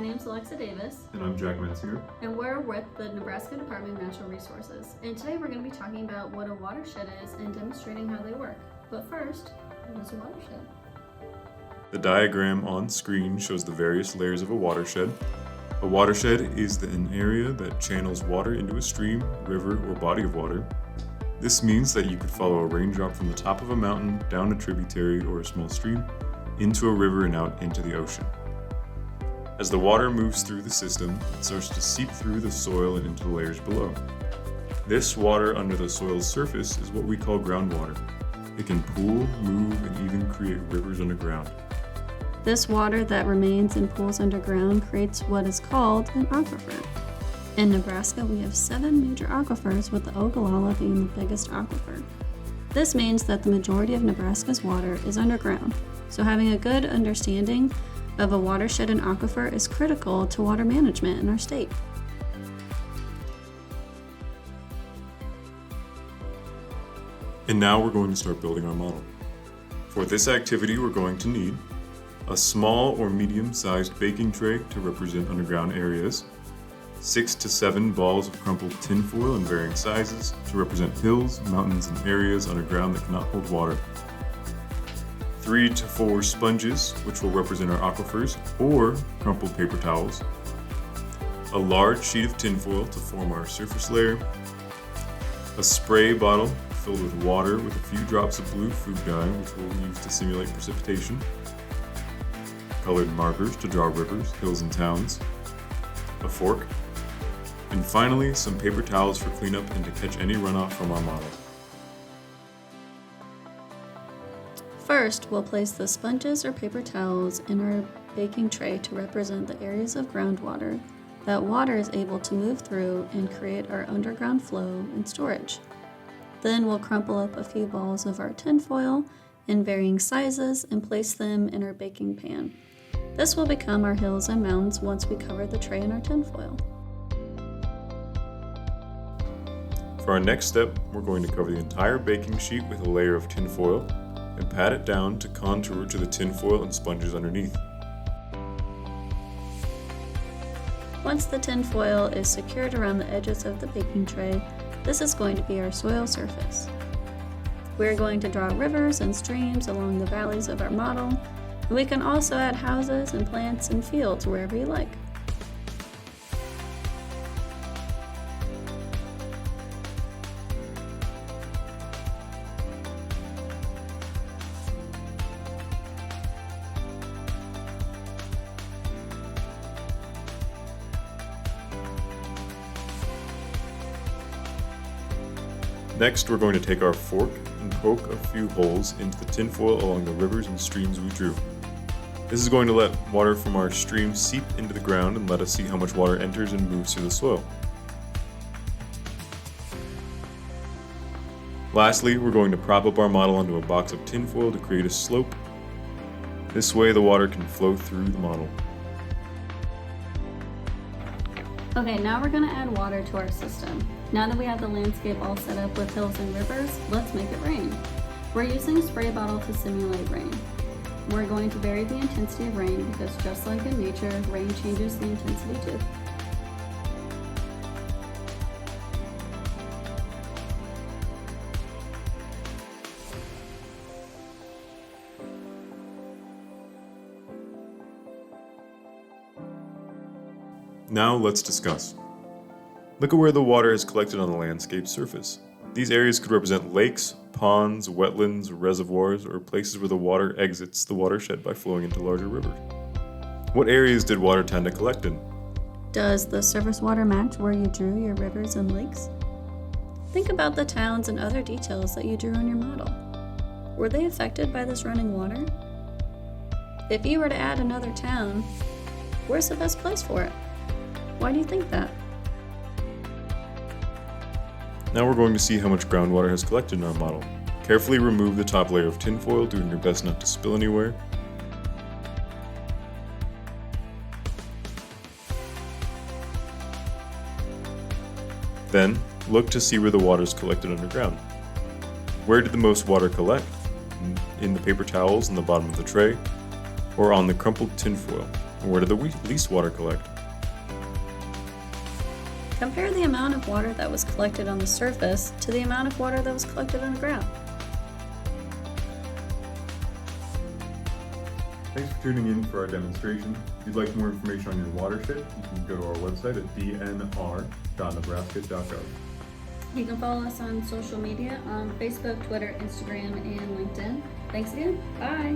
name's Alexa Davis. And I'm Jack Mensinger. And we're with the Nebraska Department of Natural Resources. And today we're going to be talking about what a watershed is and demonstrating how they work. But first, what is a watershed? The diagram on screen shows the various layers of a watershed. A watershed is an area that channels water into a stream, river, or body of water. This means that you could follow a raindrop from the top of a mountain, down a tributary or a small stream, into a river and out into the ocean. As the water moves through the system, it starts to seep through the soil and into the layers below. This water under the soil's surface is what we call groundwater. It can pool, move, and even create rivers underground. This water that remains in pools underground creates what is called an aquifer. In Nebraska, we have 7 major aquifers, with the Ogallala being the biggest aquifer. This means that the majority of Nebraska's water is underground, so having a good understanding of a watershed and aquifer is critical to water management in our state. And now we're going to start building our model. For this activity, we're going to need a small or medium-sized baking tray to represent underground areas, 6 to 7 balls of crumpled tinfoil in varying sizes to represent hills, mountains, and areas underground that cannot hold water, 3 to 4 sponges, which will represent our aquifers, or crumpled paper towels, a large sheet of tinfoil to form our surface layer, a spray bottle filled with water with a few drops of blue food dye, which we'll use to simulate precipitation, colored markers to draw rivers, hills, and towns, a fork, and finally some paper towels for cleanup and to catch any runoff from our model. First, we'll place the sponges or paper towels in our baking tray to represent the areas of groundwater that water is able to move through and create our underground flow and storage. Then we'll crumple up a few balls of our tinfoil in varying sizes and place them in our baking pan. This will become our hills and mountains once we cover the tray in our tinfoil. For our next step, we're going to cover the entire baking sheet with a layer of tinfoil and pat it down to contour to the tinfoil and sponges underneath. Once the tinfoil is secured around the edges of the baking tray, this is going to be our soil surface. We're going to draw rivers and streams along the valleys of our model, and we can also add houses and plants and fields wherever you like. Next, we're going to take our fork and poke a few holes into the tinfoil along the rivers and streams we drew. This is going to let water from our stream seep into the ground and let us see how much water enters and moves through the soil. Lastly, we're going to prop up our model onto a box of tinfoil to create a slope. This way the water can flow through the model. Okay, now we're going to add water to our system. Now that we have the landscape all set up with hills and rivers, let's make it rain. We're using a spray bottle to simulate rain. We're going to vary the intensity of rain because just like in nature, rain changes the intensity too. Now let's discuss. Look at where the water is collected on the landscape surface. These areas could represent lakes, ponds, wetlands, reservoirs, or places where the water exits the watershed by flowing into larger rivers. What areas did water tend to collect in? Does the surface water match where you drew your rivers and lakes? Think about the towns and other details that you drew on your model. Were they affected by this running water? If you were to add another town, where's the best place for it? Why do you think that? Now we're going to see how much groundwater has collected in our model. Carefully remove the top layer of tinfoil, doing your best not to spill anywhere. Then, look to see where the water is collected underground. Where did the most water collect? In the paper towels in the bottom of the tray, or on the crumpled tinfoil, Where did the least water collect? Compare the amount of water that was collected on the surface to the amount of water that was collected underground. Thanks for tuning in for our demonstration. If you'd like more information on your watershed, you can go to our website at dnr.nebraska.gov. You can follow us on social media on Facebook, Twitter, Instagram, and LinkedIn. Thanks again. Bye.